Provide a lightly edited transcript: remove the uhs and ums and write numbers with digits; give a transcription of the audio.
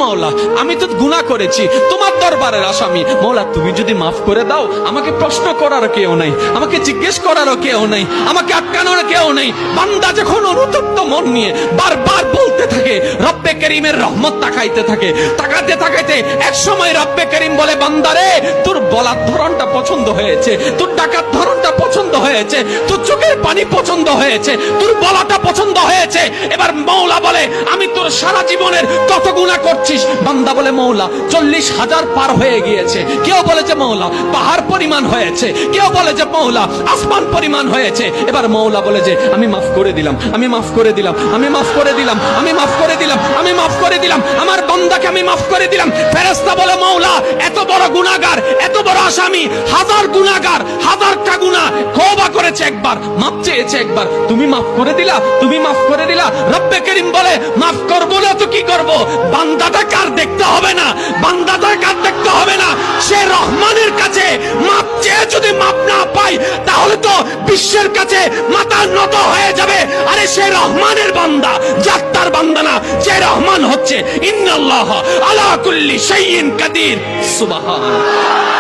মাওলা আমি তো গুনাহ করেছি, তোমার দরবারের আসামি। মাওলা তুমি যদি মাফ করে দাও, আমাকে প্রশ্ন করার কেউ নাই, আমাকে জিজ্ঞেস করার কেউ নাই, আমাকে আটকানোর কেউ নাই। বান্দা যখন অনুতপ্ত মন নিয়ে বারবার বলতে থাকে, রব্বে করিমের রহমত তাকাইতে থাকে, তাকাতে তাকাইতে এক সময় রব্বে করিম বলে, বান্দারে তোর বলার ধরনটা পছন্দ হয়েছে, তোর ডাকার ধরনটা পছন্দ হয়েছে, তোর চোখের পানি পছন্দ হয়েছে, তোর বলাটা পছন্দ হয়েছে। এবার মাওলা বলে, আমি তোর সারা জীবনের কত গুনাহ করছিস? বান্দা বলে, মাওলা 40,000 পার হয়ে গিয়েছে। কেউ বলে যে মাওলা পাহাড় পরিমাণ হয়েছে, কেউ বলে যে মাওলা আসমান পরিমাণ হয়েছে। এবার মাওলা বলে যে আমি মাফ করে দিলাম, আমি মাফ করে দিলাম, আমি মাফ করে দিলাম, আমি মাফ করে দিলাম, আমি মাফ করে দিলাম, আমার বান্দাকে আমি মাফ করে দিলাম। ফেরেশতা বলে, মাওলা এত বড় গুনাহগার, এত বড় আসামি, হাজার গুনাহগার, হাজারটা গুনাহ তওবা করেছে একবার, মাফ চেয়েছে একবার, তুমি মাফ করে দিলা, তুমি মাফ করে দিলা। রব্বে করিম বলে, মাফ করব না তো কি করব? বান্দাটা কার দেখতে হবে না, বান্দাটা কার দেখতে হবে না, সে রহমানের কাছে মাফ চেয়ে যদি মাফ না পাই, তাহলে তো বিশ্বের কাছে মাথা নত হয়ে যাবে। আরে সে রহমানের বান্দা, জাত্তার বান্দা না, যে রহমান হচ্ছে ইন্নাল্লাহ আলা কুল্লি শাইইন কাদির। সুবহানাল্লাহ।